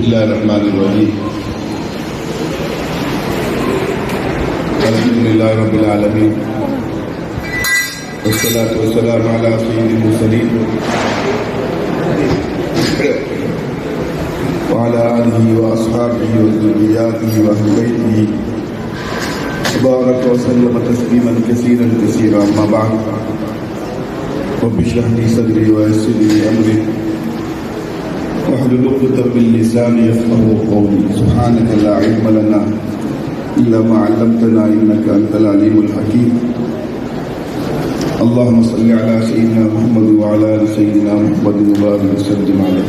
الله الرحمن الرحيم الحمد لله رب العالمين والصلاة والسلام على سيد المرسلين وعلى آله وأصحابه وذرياته وأهل بيته وبارك وسلم تسليما كثيرا كثيرا. أما بعد رب اشرح لي صدري ويسر لي أمري واحلل عقدة من لساني يفقهوا قولي. سبحانك لا علم لنا إلا ما علمتنا إنك أنت العليم الحكيم. اللهم صل على سيدنا محمد وعلى آل سيدنا محمد وبارك وسلم عليه.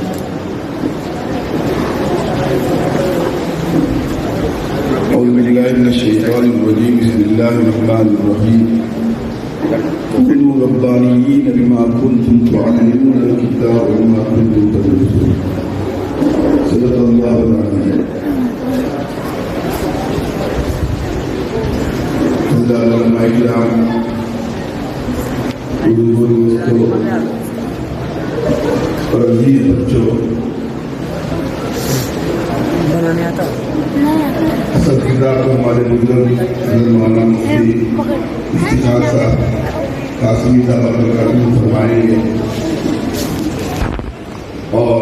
أعوذ بالله من الشيطان الرجيم. بسم الله الرحمن الرحيم. كونوا ربانيين بما كنتم تعلمون الكتاب وما كنتم تدرسون. صدق الله العظيم. علماء کرام، بزرگوں دوستوں اور عزیز بچوں، اساتذہ کو ہمارے بزرگ مولانا مفتی افتخار صاحب قاسمی صاحب برکاتہ فرمائیں گے اور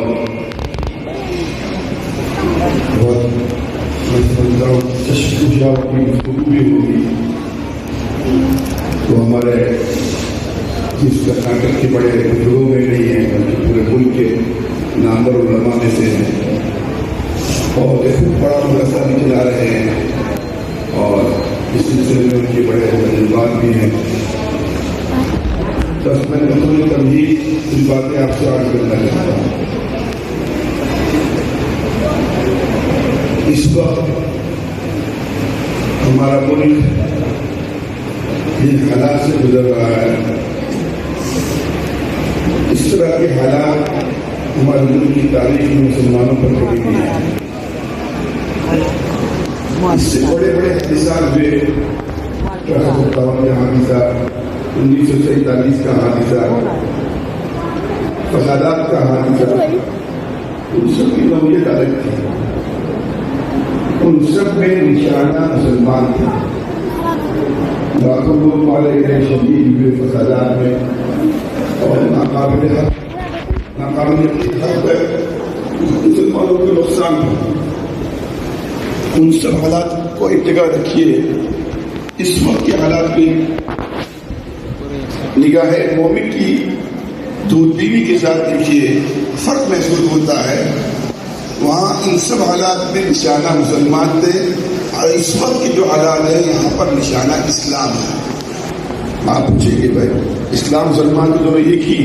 بہت چشمشاؤں کی گفتگو بھی ہوگی. تو ہمارے جس کرناٹک کے بڑے بزرگوں میں نہیں ہیں بلکہ پورے ملک کے نامور علماء میں سے ہیں اور ایک بڑا مدرسہ بھی چلا رہے ہیں اور اس سلسلے میں ان کے بڑے تجربات بھی ہیں. تو میں بطور تمہید کچھ باتیں آپ سے عرض کرنا چاہتا ہوں. اس وقت ہمارا ملک جن حالات سے گزر رہا ہے، اس طرح کے حالات ہمارے ملک کی تاریخ میں مسلمانوں پر کبھی نہیں ہیں. اس سے بڑے بڑے حادثات ہوئے. 1857 کا حادثہ، 1947 کا حادثہ، فسادات کا حادثہ، ان سب کی نوعیت الگ تھی. ان سب میں نشانہ مسلمان تھے. لاکھوں لوگ مارے گئے شہید ہوئے فسادات میں اور ناقابل حق مسلمانوں کو نقصان ہوا. ان سب حالات کو ایک جگہ رکھیے. اس وقت کے حالات میں نگاہ مومن کی دودھ بیوی کے ساتھ دیکھیے، فرق محسوس ہوتا ہے. وہاں ان سب حالات میں نشانہ مسلمان تھے اور اس وقت کے جو حالات ہیں یہاں پر نشانہ اسلام ہے. آپ پوچھیں گے بھائی اسلام مسلمان کے دونوں ایک ہی.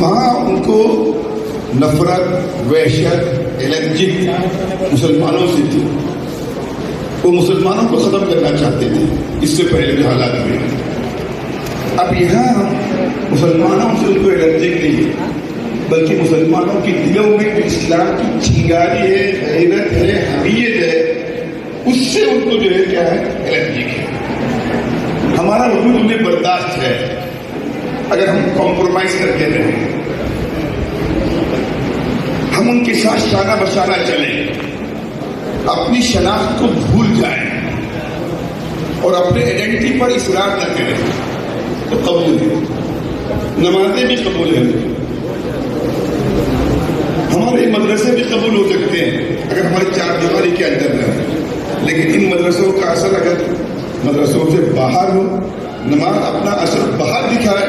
وہاں ان کو نفرت، وحشت، الرجی مسلمانوں سے تھی. وہ مسلمانوں کو ختم کرنا چاہتے تھے اس سے پہلے کے حالات میں. اب یہاں مسلمانوں سے ان کو الرجی نہیں بلکہ مسلمانوں کے دلوں میں جو اسلام کی چنگاری ہے، غیرت ہے، حمیت ہے، اس سے ان کو جو ہے کیا ہے الرجی ہے. ہمارا وجود انہیں برداشت ہے اگر ہم کمپرومائز کرتے رہیں، ہم ان کے ساتھ شانہ بشانہ چلیں، اپنی شناخت کو بھول جائیں اور اپنے آئیڈینٹی پر اصرار نہ کریں تو قبول ہے. نمازیں بھی قبول ہیں، ہمارے مدرسے بھی قبول ہو سکتے ہیں اگر ہماری چار دیواری کے اندر رہیں، لیکن ان مدرسوں کا اثر اگر مدرسوں سے باہر ہو، نماز اپنا اثر باہر دکھائے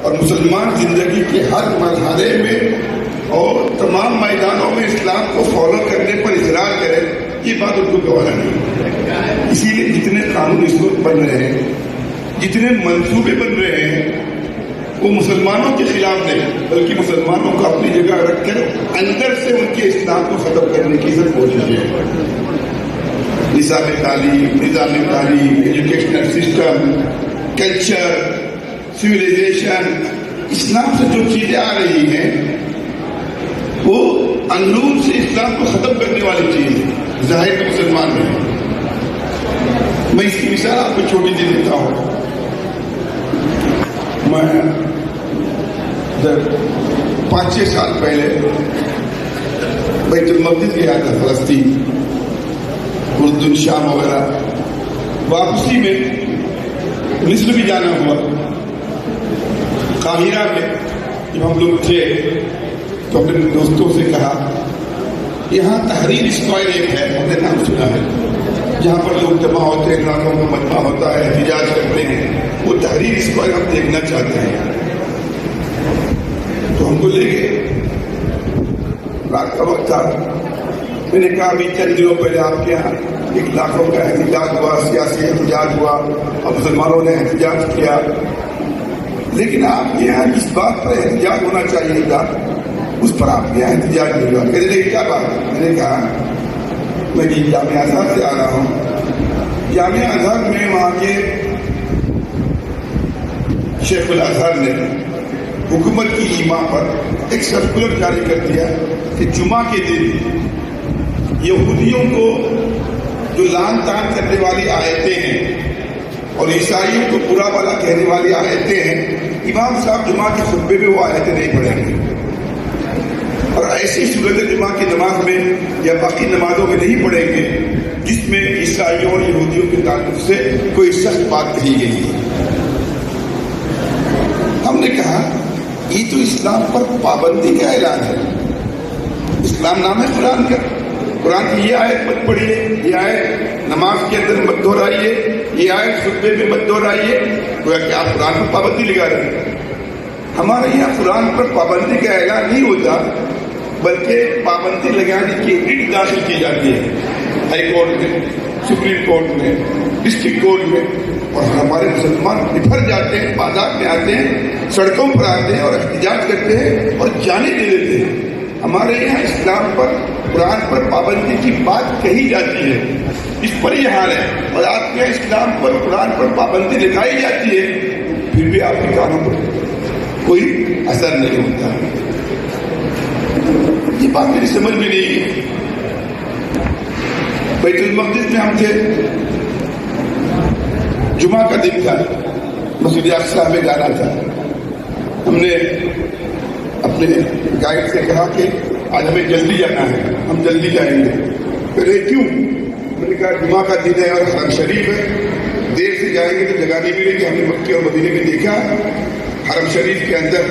اور مسلمان زندگی کے ہر مرحلے میں اور تمام میدانوں میں اسلام کو فالو کرنے پر اصرار کرے، یہ بات ان کو گوارا نہیں. اسی لیے جتنے قانون اس وقت بن رہے ہیں، جتنے منصوبے بن رہے ہیں، وہ مسلمانوں کے خلاف نہیں بلکہ مسلمانوں کو اپنی جگہ رکھ کر اندر سے ان کے اسلام کو ختم کرنے کی سب کوشش ہے. نظام تعلیم، ایجوکیشنل سسٹم، کلچر، سویلائزیشن، اسلام سے جو چیزیں آ رہی ہیں وہ اندرون سے اسلام کو ختم کرنے والی چیز ہے. ظاہر میں مسلمان میں میں اس کی مثال آپ کو چھوٹی سی دیتا ہوں. میں 5-6 سال پہلے بیت المقدس گیا تھا، فلسطین، اردن، شام وغیرہ. واپسی میں مصر بھی جانا ہوا. قاہرہ میں جب ہم لوگ تھے تو اپنے دوستوں سے کہا یہاں تحریر اسکوائر ایک ہے، ہم نے نام سنا ہے، جہاں پر لوگ جمع ہوتے ہیں، ناکوں کا مجمع ہوتا ہے، احتجاج کرتے ہیں. وہ تحریر اسکوائر ہم دیکھنا چاہتے ہیں. تو ہم کو لے گئے. رات کا وقت تھا. میں نے کہا ابھی چند دنوں پہلے آپ کے یہاں 1 لاکھوں کا احتجاج ہوا، سیاسی احتجاج ہوا اور مسلمانوں نے احتجاج کیا، لیکن آپ کے یہاں جس بات پر احتجاج ہونا چاہیے تھا اس پر آپ کے یہاں احتجاج نہیں ہوا. کہتے ہیں کیا بات ہے؟ میں نے کہا میں جی جامعہ ازہر سے آ رہا ہوں. جامعہ ازہر میں وہاں کے شیخ الازہر نے حکومت کی ایما پر ایک سرکولر جاری کر دیا کہ جمعہ کے دن یہودیوں کو جو لعن طعن کرنے والی آیتیں ہیں اور عیسائیوں کو برا بھلا کہنے والی آیتیں ہیں، امام صاحب جمعہ کے خطبے میں وہ آیتیں نہیں پڑھیں گے، اور ایسی صورت جمعہ کی نماز میں یا باقی نمازوں میں نہیں پڑھیں گے جس میں عیسائیوں اور یہودیوں کے تعلق سے کوئی سخت بات کہی گئی ہے. ہم نے کہا یہ تو اسلام پر پابندی کا اعلان ہے. اسلام نام ہے قرآن کا. قرآن کی یہ آیت مت پڑھیے، یہ آیت نماز کے اندر مت دہرائیے، یہ آیت خطبے میں مت دہرائیے، گویا کہ آپ قرآن پر پابندی لگا رہے ہیں. ہمارے یہاں قرآن پر پابندی کا اعلان نہیں ہوتا، بلکہ پابندی لگانے کی رٹ داخل کی جاتی ہے ہائی کورٹ میں، سپریم کورٹ میں، ڈسٹرکٹ کورٹ میں، اور ہمارے مسلمان نکھر جاتے ہیں، بازار میں آتے ہیں، سڑکوں پر آتے ہیں اور احتجاج کرتے ہیں اور جانے دے دیتے ہیں. ہمارے یہاں اسلام پر، قرآن پر پابندی کی بات کہی جاتی ہے، اس پر یہ حال ہے. اور آپ کے اسلام پر، قرآن پر پابندی لگائی جاتی ہے، پھر بھی آپ کے کانوں پر کوئی اثر نہیں ہوتا. یہ بات میری سمجھ میں نہیں ہے. بیت المقدس میں ہم تھے، جمعہ کا دن تھا، مسجد اقصیٰ میں جانا تھا. ہم نے اپنے گائیڈ سے کہا کہ آج ہمیں جلدی جانا ہے، ہم جلدی جائیں گے. پہلے کیوں؟ میں نے کہا جمعہ کا دن ہے اور حرم شریف ہے، دیر سے جائیں گے تو جگہ نہیں ملے گی. ہم نے مکے اور مدینے میں دیکھا حرم شریف کے اندر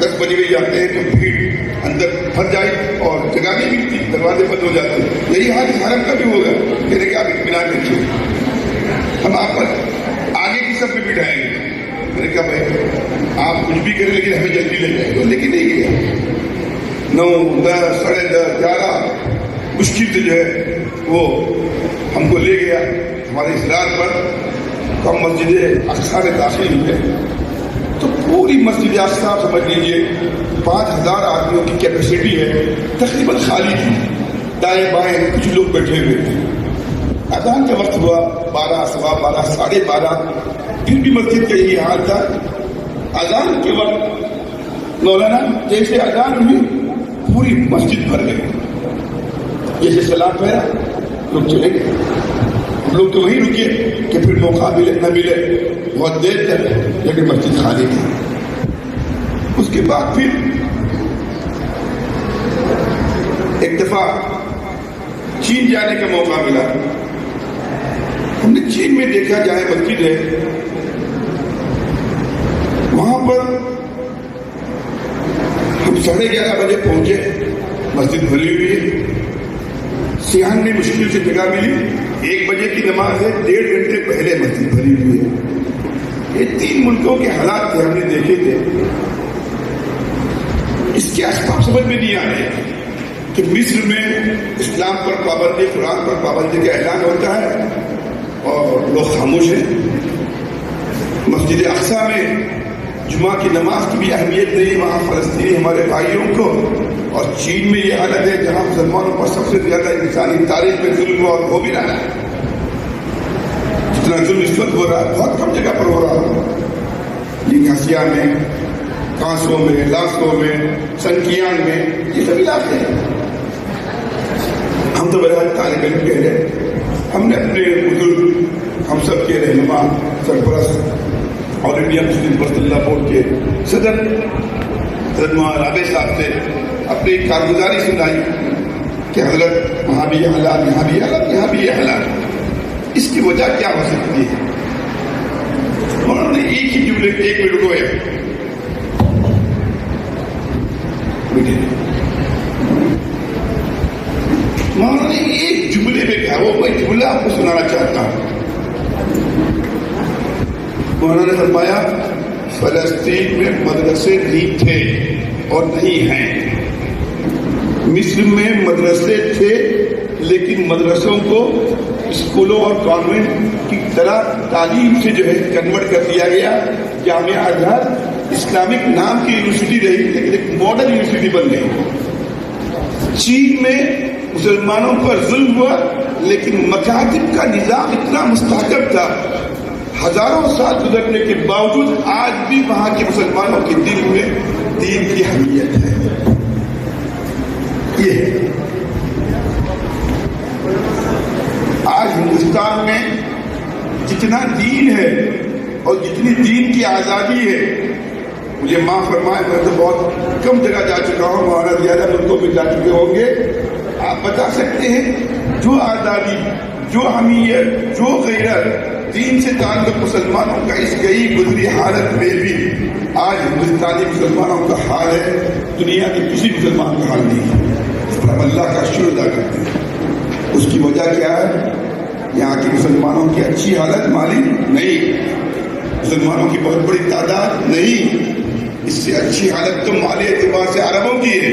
10 بجے بھی جاتے ہیں تو بھیڑ اندر پھنس جائے اور جگہ نہیں ملتی، دروازے بند ہو جاتے ہیں. یہی حال حرم کا بھی ہوگا. کہنے کہ آپ اطمینان رکھیے، ہم آپ پر آگے کی سب پہ بٹھائیں گے. میں نے کہا بھائی آپ کچھ بھی کریں لیکن ہمیں جلدی لے جائیں گے. لیکن نہیں گیا. 9، 10، 10:30، 11 مشکل سے جو ہے وہ ہم کو لے گیا ہمارے اصرار پر. تو ہم مسجد اقصیٰ میں داخل ہوئے تو پوری مسجد اقصیٰ سمجھ لیجیے 5000 آدمیوں کی کیپیسٹی ہے، تقریباً خالی تھی. دائیں بائیں کچھ لوگ بیٹھے ہوئے تھے. اذان کا وقت ہوا 12، 12:15، 12:30، پھر بھی مسجد کا یہی حال تھا. اذان کے وقت مولانا جیسے اذان ہوئی پوری مسجد بھر گئی. جیسے سلام پھیرا لوگ چلے گئے. ہم لوگ تو وہیں رکے کہ پھر موقع ملے نہ ملے. بہت دیر تک لیکن مسجد خالی تھی. اس کے بعد پھر ایک دفعہ چین جانے کا موقع ملا. ہم نے چین میں دیکھا جائے مسجد ہے، وہاں پر ہم 11:30 بجے پہنچے. مسجد بھری ہوئی ہے. سیاحن میں مشکل سے جگہ ملی. 1 بجے کی نماز ہے، 1.5 گھنٹے پہلے مسجد بھری ہوئی ہے. یہ 3 ملکوں کے حالات تھے، ہم نے دیکھے تھے. اس کے اسباب سمجھ میں نہیں آ رہے کہ مصر میں اسلام پر پابندی، قرآن پر پابندی کا اعلان ہوتا ہے اور لوگ خاموش ہیں. مسجد اقصیٰ میں جمعہ کی نماز کی بھی اہمیت نہیں وہاں فلسطینی ہمارے بھائیوں کو. اور چین میں یہ حالت ہے جہاں مسلمانوں پر سب سے زیادہ انسانی تاریخ میں ظلم ہوا اور ہو بھی رہا ہے. جتنا ظلم اس وقت ہو رہا ہے بہت کم جگہ پر ہو رہا ہے. یہ گھسیا میں، کانسوں میں، لاسوں میں، سنکیان میں، یہ سب علاقے ہیں. ہم تو بہرحال طالب علم کہہ رہے ہیں. ہم نے اپنے بزرگ، ہم سب کے رہنما، سرپرست اور انڈیا مسلم پرسنل لا بورڈ کے صدر حضرت مولانا رابع صاحب سے اپنی کارگزاری سنائی. کہ حضرت وہاں بھی یہ حالات، یہاں بھی یہ حالات، یہاں بھی یہ حالات، اس کی وجہ کیا ہو سکتی ہے؟ انہوں نے ایک ہی جملے ایک منٹ رکویا، انہوں نے ایک جملے میں کہا، وہ میں جملہ آپ کو سنانا چاہتا ہوں. انہوں نے فرمایا فلسطین میں مدرسے نہیں تھے اور نہیں ہیں. مصر میں مدرسے تھے لیکن مدرسوں کو اسکولوں اور کانوینٹ کی طرح تعلیم سے جو ہے کنورٹ کر دیا گیا. جامعہ ازہر اسلامک نام کی یونیورسٹی رہی لیکن ایک ماڈرن یونیورسٹی بن گئی. چین میں مسلمانوں پر ظلم ہوا لیکن مکاتب کا نظام اتنا مستحکم تھا، ہزاروں سال گزرنے کے باوجود آج بھی وہاں کے مسلمانوں کے دل میں دین کی اہمیت ہے. یہ آج ہندوستان میں جتنا دین ہے اور جتنی دین کی آزادی ہے، مجھے معاف فرمائے میں تو بہت کم جگہ جا چکا ہوں، وہاں زیادہ ملکوں میں جا چکے ہوں گے. آپ بتا سکتے ہیں جو آزادی، جو حمیت، جو غیرت دین سے تعلق مسلمانوں کا اس گئی گزری حالت میں بھی آج ہندوستانی مسلمانوں کا حال ہے، دنیا کے کسی مسلمان کا حال نہیں ہے. اس پر ہم اللہ کا شکر ادا کرتے ہیں. اس کی وجہ کیا ہے؟ یہاں کے مسلمانوں کی اچھی حالت مالی نہیں، مسلمانوں کی بہت بڑی تعداد نہیں. اس سے اچھی حالت تو مالی اعتبار سے عربوں کی ہے،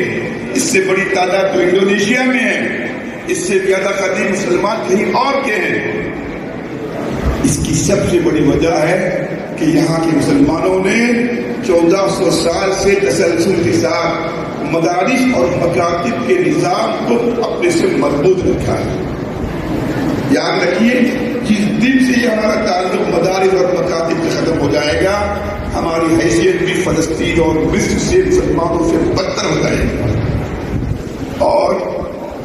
اس سے بڑی تعداد تو انڈونیشیا میں ہے، اس سے زیادہ قدیم مسلمان کہیں اور کے ہیں. اس کی سب سے بڑی وجہ ہے کہ یہاں کے مسلمانوں نے 1400 سال سے تسلسل کے ساتھ مدارس اور مکاتب کے نظام کو اپنے سے مربوط رکھا ہے. یاد رکھیے جس دن سے یہ ہمارا تعلق مدارس اور مکاتب سے ختم ہو جائے گا، ہماری حیثیت بھی فلسطین اور مصر سے مسلمانوں سے بدتر ہو جائے گی. اور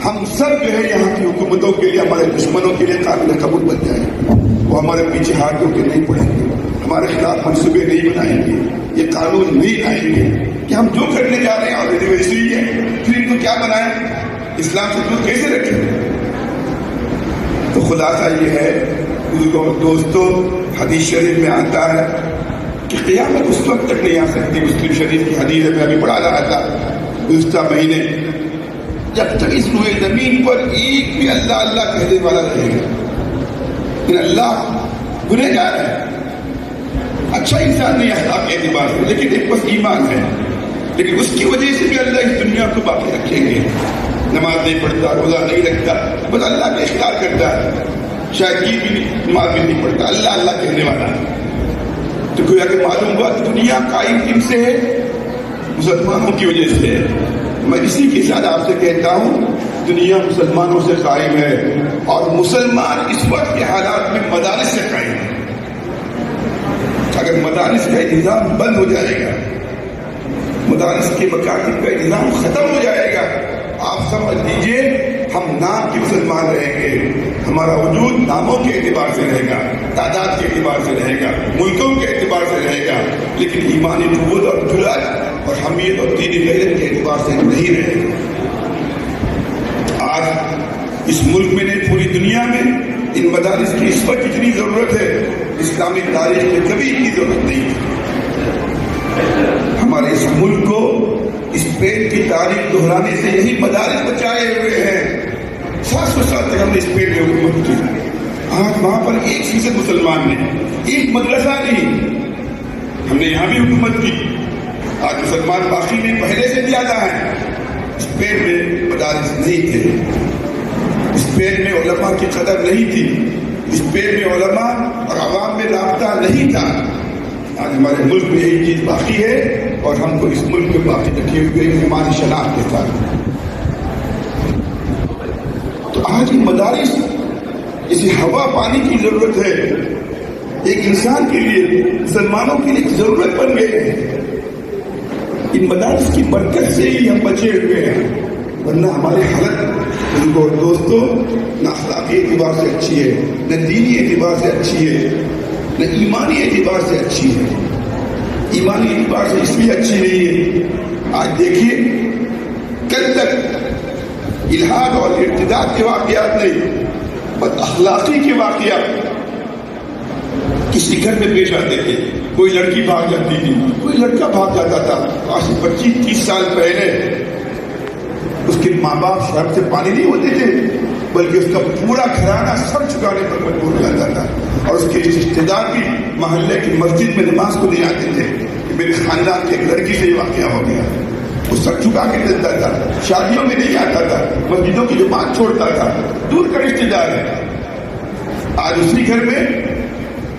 ہم سب جو ہے یہاں کی حکومتوں کے لیے، ہمارے دشمنوں کے لیے قابل قبول بن جائیں گے. وہ ہمارے پیچھے ہاتھوں کے نہیں پڑیں گے، ہمارے خلاف منصوبے نہیں بنائیں گے، یہ قانون نہیں لائیں گے کہ ہم جو کرنے جا رہے ہیں آلریڈی ویسے ہی ہے، پھر ان کو کیا بنائیں، اسلام سے دور کیسے رکھیں. تو خلاصہ یہ ہے بزرگوں دوستوں، حدیث شریف میں آتا ہے کہ قیامت اس وقت تک نہیں آ سکتی. مسلم شریف کی حدیث میں ابھی پڑھا رہا تھا گزشتہ مہینے، جب تک اس روئے زمین پر ایک بھی اللہ اللہ کہنے والا رہے گا. اللہ گنہگار ہے، اچھا انسان نہیں اخلاق کے اعتبار سے، لیکن ایک بس ایمان ہے. لیکن اس کی وجہ سے بھی اللہ اس دنیا کو باقی رکھیں گے. نماز نہیں پڑھتا، روزہ نہیں رکھتا، بس اللہ کا اختیار کرتا ہے. شاید یہ بھی نماز بھی نہیں پڑھتا، اللہ اللہ کہنے والا. تو کوئی اگر معلوم ہوا دنیا قائم کن سے ہے؟ مسلمانوں کی وجہ سے ہے. میں اسی کے ساتھ آپ سے کہتا ہوں دنیا مسلمانوں سے قائم ہے، اور مسلمان اس وقت کے حالات میں مدارس سے قائم ہے. اگر مدارس کا نظام بند ہو جائے گا، مدارس کے مکاتب کا نظام ختم ہو جائے گا، آپ سمجھ لیجئے ہم نام کے مسلمان رہیں گے. ہمارا وجود ناموں کے اعتبار سے رہے گا، تعداد کے اعتبار سے رہے گا، ملکوں کے اعتبار سے رہے گا، لیکن ایمانی نبوت اور جرأت اور حمیت اور دینی غیرت کے اعتبار سے نہیں رہے گا. آج اس ملک میں نہیں پوری دنیا میں ان مدارس کی اس وقت اتنی ضرورت ہے، اسلامی تاریخ میں کبھی اتنی ضرورت نہیں تھی. ہمارے اس ملک کو اسپین کی تاریخ دہرانے سے یہی مدارس بچائے ہوئے ہیں. 700 سال تک ہم نے اسپین میں حکومت کی. آج وہاں پر 1% مسلمان نہیں، ایک مدرسہ نہیں. ہم نے یہاں بھی حکومت کی، آج مسلمان باقی میں پہلے سے زیادہ ہیں. اسپین میں مدارس نہیں تھے، اسپین میں علماء کی قدر نہیں تھی، اسپین میں علماء اور عوام میں رابطہ نہیں تھا. آج ہمارے ملک میں یہی چیز باقی ہے، اور ہم کو اس ملک میں باقی رکھی ہوئی ہے ہماری شناخت کے ساتھ. تو آج یہ مدارس اسے ہوا پانی کی ضرورت ہے، ایک انسان کے لیے، مسلمانوں کے لیے ضرورت بن گئی ہے. ان مدارس کی برکت سے ہی ہم بچے ہوئے ہیں، ورنہ ہماری حالت اور دوستوں نہ اخلاقی اعتبار سے اچھی ہے، نہ دینی اعتبار سے اچھی ہے، نہ ایمانی اعتبار سے اچھی ہے. ایمانی اعتبار سے اس لیے اچھی نہیں ہے، آج دیکھیے کل تک الحاد اور ارتداد کے واقعات نہیں، بد اخلاقی کے واقعات کسی گھر میں پیش آتے تھے. کوئی لڑکی بھاگ جاتی تھی، کوئی لڑکا بھاگ جاتا تھا. آج سے 25-30 سال پہلے اس کے ماں باپ شرم سے پانی نہیں ہوتے تھے، بلکہ اس کا پورا گھرانہ سر جھکانے پر مجبور ہو جاتا تھا. اور اس کے رشتے دار بھی محلے کی مسجد میں نماز کو نہیں آتے تھے کہ میرے خاندان کی ایک لڑکی سے یہ واقعہ ہو گیا. وہ سر جھکا کے چلتا تھا، شادیوں میں نہیں آتا تھا، مسجدوں کی جماعت چھوڑتا تھا. دور کا رشتے دار ہے. آج اسی گھر میں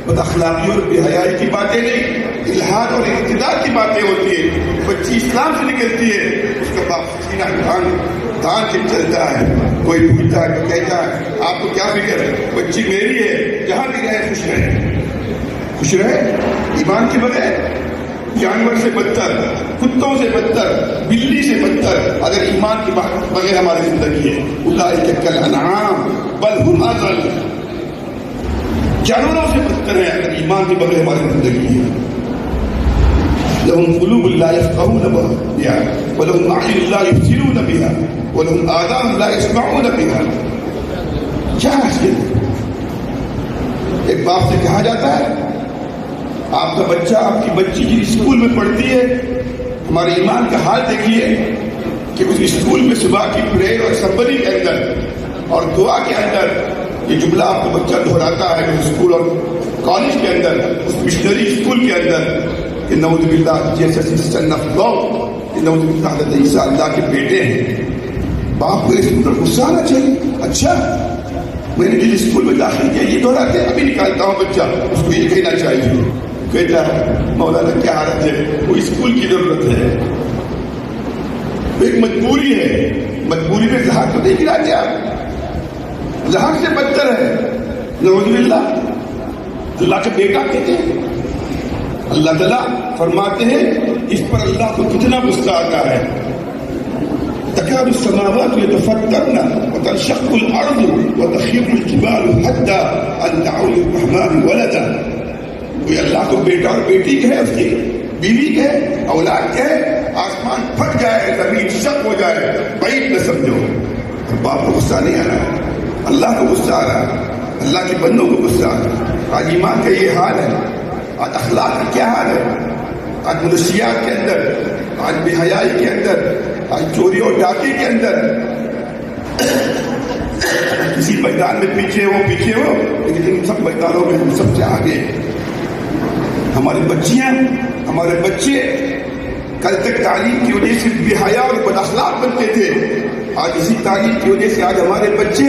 بد اخلاقی اور بے حیائی کی باتیں نہیں، الحاد اور ارتداد کی باتیں ہوتی ہیں. بچی اسلام سے نکلتی ہے، اس کا باپ سینہ تان کے چلتا ہے. کوئی پوچھتا ہے تو کہتا ہے آپ کو کیا فکر ہے، بچی میری ہے، جہاں بھی رہے خوش رہے. خوش رہے ایمان کے بغیر. جانور سے بدتر، کتوں سے بدتر، بلی سے بدتر اگر ایمان کے بغیر ہماری زندگی ہے. اولئک کالانعام بل هم اضل. جانوروں سے بدتر ہے اگر ایمان کے بغیر ہماری زندگی ہے. لهم قلوب لا يفقهون بها ولهم اعين لا يبصرون بها ولهم آذان لا يسمعون بها. کیا حاصل؟ ایک باپ سے کہا جاتا ہے آپ کا بچہ آپ کی بچی جس اسکول میں پڑھتی ہے، ہمارے ایمان کا حال دیکھیے کہ اس اسکول میں صبح کی پریئر اور اسمبلی کے اندر اور دعا کے اندر یہ جملہ آپ کا بچہ دہراتا ہے کہ اسکول اور کالج کے اندر، اس مشنری اسکول کے اندر کہ نعوذ باللہ جیسے سن آف گاڈ، نعوذ باللہ حضرت عیسیٰ اللہ کے بیٹے ہیں. باپ کو اس پر غصہ آنا چاہیے. اچھا میں نے جس اسکول میں داخل کیا یہ دہراتے ہیں، ابھی نکالتا ہوں بچہ، اس کو یہ کہنا چاہیے. کہتا ہے مولانا کیا حالت ہے، وہ اسکول کی ضرورت ہے، ایک مجبوری ہے. مجبوری میں زہر تو نہیں گراتے آپ، زہر سے بدتر ہے. نعوذ باللہ اللہ کا بیٹا کہتے ہیں. اللہ تعالیٰ فرماتے ہیں اس پر اللہ کو کتنا غصہ آتا ہے. تكاد السماوات يتفطرن وتنشق الارض وتخر الجبال حتى ان دعوا للرحمن ولدا. کوئی اللہ کو بیٹا اور بیٹی کہے، اس کی بیوی کہے، اولاد کہے، آسمان پھٹ جائے، زمین شق ہو جائے، بعید نہ سمجھو. باپ کو غصہ نہیں آ رہا ہے، اللہ کو غصہ آ رہا ہے، اللہ کے بندوں کو غصہ آ رہا ہے. آج ایمان کا یہ حال ہے. آج اخلاق کا کیا حال ہے. آج منشیات کے اندر، آج بے حیائی کے اندر، آج چوری اور ڈاکے کے اندر. کسی میدان میں پیچھے ہو لیکن ان سب میدانوں میں ہم سب سے آگے. ہماری بچیاں، ہمارے بچے کل تک تعلیم کی وجہ سے بے حیا اور بد اخلاق بنتے تھے. آج اسی تعلیم کی وجہ سے آج ہمارے بچے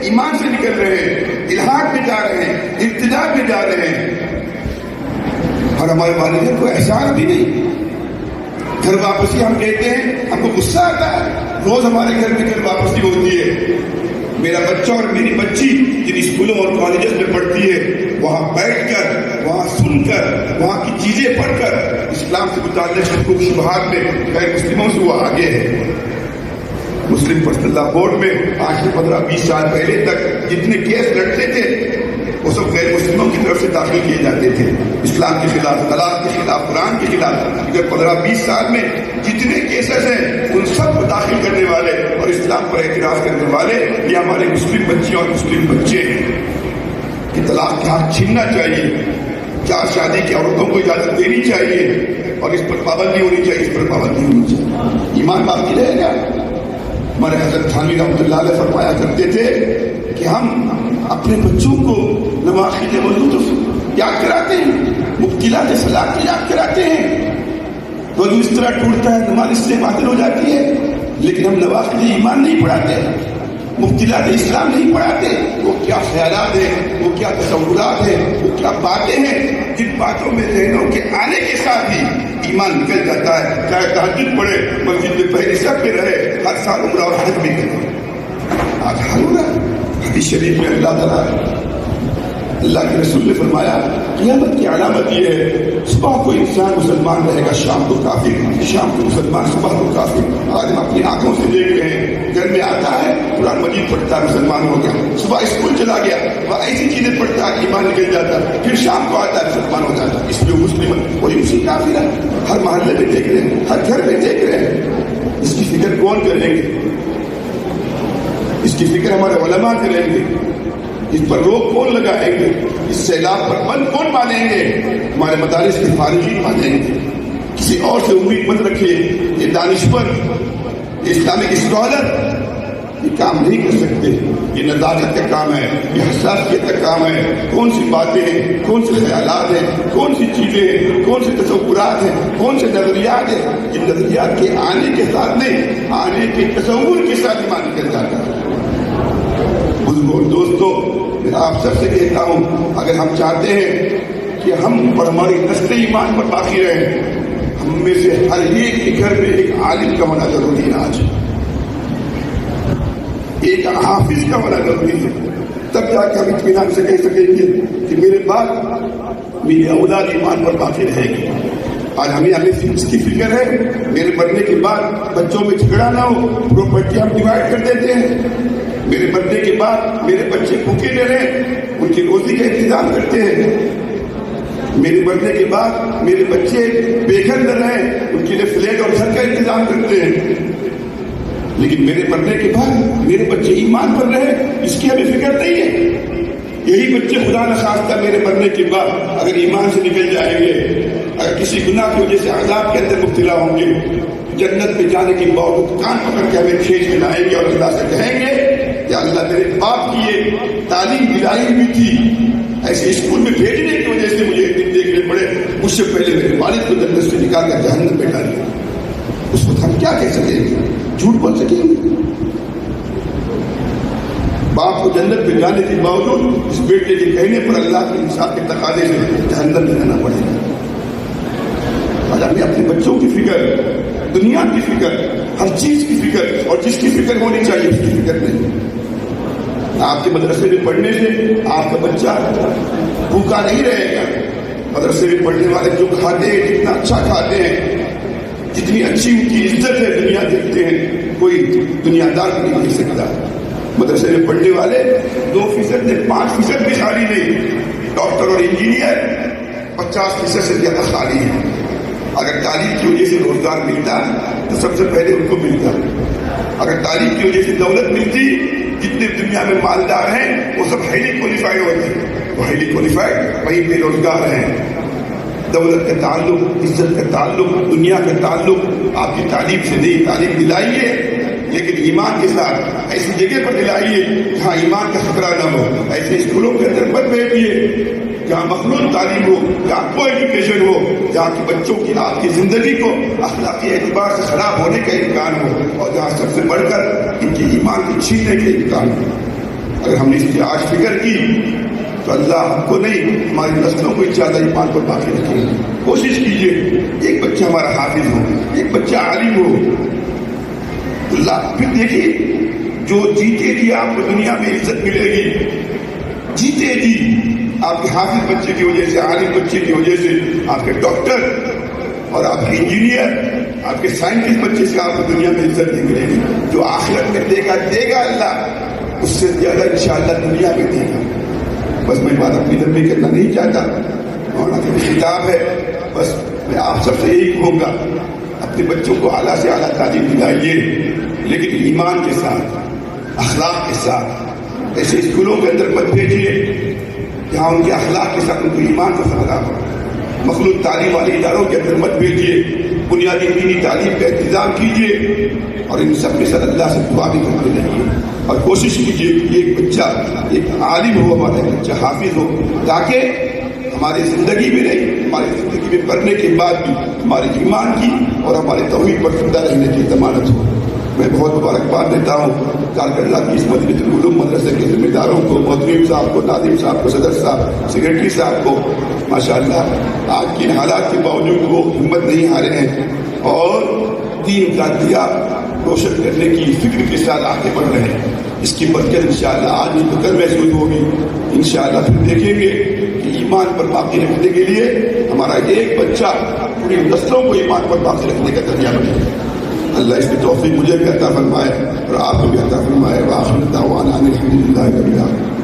ایمان سے نکل رہے ہیں، الحاد میں جا رہے ہیں، ارتداد میں جا رہے ہیں. اور ہمارے والدین کو احساس بھی نہیں. گھر واپسی ہم کہتے ہیں، ہم کو غصہ آتا ہے. روز ہمارے گھر میں گھر واپسی ہوتی ہے. میرا بچہ اور میری بچی جن اسکولوں اور کالجز میں پڑھتی ہے، وہاں بیٹھ کر، وہاں سن کر، وہاں کی چیزیں پڑھ کر اسلام سے متعلق شکوک شبہات میں غیر مسلموں سے وہ آگے ہے. مسلم پرسنل لا بورڈ میں آج سے 15-20 سال پہلے تک جتنے کیس لڑتے تھے وہ سب غیر مسلموں کی طرف سے داخل کیے جاتے تھے. اسلام کے خلاف، طلاق کے خلاف، قرآن کے خلاف. اگر 15-20 سال میں جتنے کیسز ہیں ان سب کو داخل کرنے والے اور اسلام پر اعتراض کرنے والے یہ ہمارے مسلم بچیاں اور مسلم بچے ہیں. کہ طلاق کے حق چھیننا چاہیے، 4 شادی کی عورتوں کو اجازت دینی چاہیے اور اس پر پابندی ہونی چاہیے، اس پر پابندی ہونی چاہیے. ایمان باقی رہے گا. ہمارے حضرت تھانوی رحمۃ اللہ علیہ فرمایا کرتے تھے کہ ہم اپنے بچوں کو نواقض وضو یاد کراتے ہیں، مبتلات صلاۃ یاد کراتے ہیں. وضو اس طرح ٹوٹتا ہے، نماز اس سے باطل ہو جاتی ہے، لیکن ہم نواقض ایمان نہیں پڑھاتے، مبتلات اسلام نہیں پڑھاتے. وہ کیا خیالات ہیں، وہ کیا تصورات ہیں، وہ کیا باتیں ہیں جن باتوں میں ذہنوں کے آنے کے ساتھ ہی ایمان نکل جاتا ہے. چاہے تہجد پڑھے، مسجد میں پہلی صف پہ رہے، ہر سال عمرہ اور حج بھی کرے. آج حل ہو رہا ہے. حدیث شریف میں اللہ تعالیٰ، اللہ کے رسول نے فرمایا قیامت کی علامت یہ ہے صبح کو انسان مسلمان رہے گا، شام کو کافر، شام کو مسلمان، صبح کو کافر. آج ہم اپنی آنکھوں سے دیکھ رہے ہیں، گھر میں آتا ہے قرآن مجید پڑھتا ہے، مسلمان ہو گیا. صبح اسکول چلا گیا، وہ ایسی چیزیں پڑھتا ہے ایمان نکل جاتا ہے. پھر شام کو آتا ہے مسلمان ہو جاتا ہے. اس لیے مسلم وہی اسی کافر ہے. ہر محلے میں دیکھ رہے ہیں، ہر گھر میں دیکھ رہے ہیں. اس کی فکر کون کریں گے؟ اس کی فکر ہمارے علماء کریں گے، اس پر روک کون لگائیں گے، اس سیلاب پر بند کون مانیں گے؟ ہمارے مدارس کے فارغین مانیں گے۔ کسی اور سے امید مت رکھیے، یہ دانشور، یہ اسلامک اسکالر یہ کام نہیں کر سکتے۔ یہ نزاکت کا کام ہے، یہ حساسیت کا کام ہے۔ کون سی باتیں ہیں، کون سے خیالات ہیں، کون سی چیزیں ہیں، کون سے تصورات ہیں، کون سے نظریات ہیں، ان نظریات کے آنے کے ساتھ نہیں، آنے کے تصور کے ساتھ ایمان نکل جاتا ہے۔ بزرگوں دوستوں، میں آپ سب سے کہتا ہوں، اگر ہم چاہتے ہیں کہ ہم اور ہماری نسل ایمان پر باقی رہیں، ہم میں سے ہر ایک کے گھر میں ایک عالم کا ہونا ضروری ہے، آج ایک حافظ کا ہونا ضروری ہے، تب جا کے ہم اطمینان سے کہہ سکیں گے کہ میرے بعد میری اولاد ایمان پر باقی رہے گی۔ آج ہمیں اس کی فکر ہے، میرے مرنے کے بعد بچوں میں جھگڑا نہ ہو، پراپرٹی ہم ڈیوائڈ کر دیتے ہیں۔ میرے مرنے کے بعد میرے بچے بھوکے نہ رہیں، ان کی روزی کا انتظام کرتے ہیں۔ میرے مرنے کے بعد میرے بچے بے گھر نہ رہیں، ان کے لیے فلیٹ اور گھر کا انتظام کرتے ہیں۔ لیکن میرے مرنے کے بعد میرے بچے ایمان پر رہے، اس کی ہمیں فکر نہیں ہے۔ یہی بچے خدا نخواستہ میرے مرنے کے بعد اگر ایمان سے نکل جائیں گے، اگر کسی گناہ کی وجہ سے عذاب کے اندر مبتلا ہوں گے، جنت میں جانے کے باوجود کان پکڑ کے ہمیں کھینچ کے لائیں گے اور خدا سے کہیں گے کہ اللہ میرے باپ کی یہ تعلیم دلائی بھی تھی، ایسے اسکول میں بھیجنے کی وجہ سے مجھے ایک دن دیکھنے پڑے، مجھ سے پہلے میرے والد کو جنت سے نکال کر جہنم میں ڈال دیا۔ اس وقت ہم کیا کہہ سکیں گے؟ جھوٹ بول سکیں گے؟ باپ کو جنت میں جانے کے باوجود اس بیٹے کے کہنے پر اللہ کے انصاف کے تقاضے سے جہنم میں جانا پڑے گا۔ آج ہمیں اپنے بچوں کی فکر، دنیا کی فکر، ہر چیز کی فکر، اور جس کی فکر ہونی چاہیے اس کی فکر نہیں۔ آپ کے مدرسے میں پڑھنے سے آپ کا بچہ بھوکا نہیں رہے گا۔ مدرسے میں پڑھنے والے جو کھاتے ہیں، جتنا اچھا کھاتے ہیں، جتنی اچھی ان کی عزت ہے دنیا دیکھتے ہیں، کوئی دنیا دار نہیں دے سکتا۔ مدرسے میں پڑھنے والے 2% نے 5% بھی خالی نہیں، ڈاکٹر اور انجینئر 50% سے زیادہ خالی ہیں۔ اگر تعلیم کی وجہ سے روزگار ملتا تو سب سے پہلے ان کو ملتا۔ اگر تعلیم کی وجہ سے دولت ملتی، جتنے دنیا میں مالدار ہیں وہ سب ہائیلی کوالیفائڈ ہوتے ہیں، وہ ہائیلی کوالیفائڈ وہیں بے روزگار ہیں۔ دولت کا تعلق، عزت کا تعلق، دنیا کا تعلق آپ کی تعلیم سے نہیں۔ تعلیم دلائیے لیکن ایمان کے ساتھ، ایسی جگہ پر دلائیے جہاں ایمان کا خطرہ نہ ہو۔ ایسے اسکولوں کے اندر مت بھیجیے جہاں مخلوط تعلیم ہو، جہاں کو ایجوکیشن ہو، جہاں کے بچوں کی آپ کی زندگی کو اخلاقی اعتبار سے خراب ہونے کا امکان ہو، اور جہاں سب سے بڑھ کر ان کی ایمان کو چھیننے کے امکان ہو۔ اگر ہم نے اس کی آج فکر کی تو اللہ ہم کو نہیں، ہماری نسلوں کو زیادہ ایمان پر باقی رکھے گا۔ کوشش کیجیے ایک بچہ ہمارا حافظ ہو، ایک بچہ عالم ہو۔ اللہ پھر دیکھیے، جو جیتے جی آپ کو دنیا میں عزت ملے گی، جیتے جی آپ کے حافظ بچے کی وجہ سے، عالم بچے کی وجہ سے، آپ کے ڈاکٹر اور آپ کے انجینئر، آپ کے سائنٹسٹ بچے سے آپ کو دنیا میں عزت نہیں ملے گی۔ جو آخرت میں دے گا اللہ، اس سے زیادہ انشاءاللہ دنیا میں دے گا۔ بس میں بات اپنی لمبی کرنا نہیں چاہتا، مولانا کی خطاب ہے، بس میں آپ سب سے یہی کہوں گا، اپنے بچوں کو اعلیٰ سے اعلیٰ تعلیم دلائیے، لیکن ایمان کے ساتھ، اخلاق کے ساتھ۔ ایسے اسکولوں کے اندر مت بھیجیے جہاں ان کے اخلاق کے ساتھ ان کو ایمان کا خطرہ ہو۔ مخلوط تعلیم والے اداروں کے اندر مت بھیجیے، بنیادی دینی تعلیم کا انتظام کیجیے، اور ان سب کے ساتھ اللہ سے دعا بھی کرتے رہیے، اور کوشش کیجیے کہ ایک بچہ ایک عالم ہو، ہمارا ایک بچہ حافظ ہو، تاکہ ہماری زندگی میں نہیں، ہماری زندگی میں پڑھنے کے بعد بھی ہمارے ایمان کی اور ہمارے توحید پر زندہ رہنے کی ضمانت ہو۔ میں بہت مبارکباد دیتا ہوں کارکنڈا کی اس مدینہ العلوم مدرسے کے ذمہ داروں کو، محترم صاحب کو، ناظم صاحب کو، صدر صاحب، سیکرٹری صاحب کو۔ ماشاءاللہ آج کے حالات کے باوجود وہ ہمت نہیں ہارے ہیں اور دین کا دیا روشن کرنے کی فکر کے ساتھ آگے بڑھ رہے ہیں۔ اس کی برکت انشاءاللہ آج نہیں تو کل محسوس ہوگی۔ انشاءاللہ پھر دیکھیں گے کہ ایمان پر باقی رکھنے کے لیے ہمارا ایک بچہ پوری نسلوں کو ایمان پر باقی رکھنے کا ذریعہ بنے۔ اللہ اس کی توفیق مجھے بھی عطا فرمائے اور آپ کو بھی عطا فرمائے۔ وآخر دعوانا ان الحمد للہ رب العالمین۔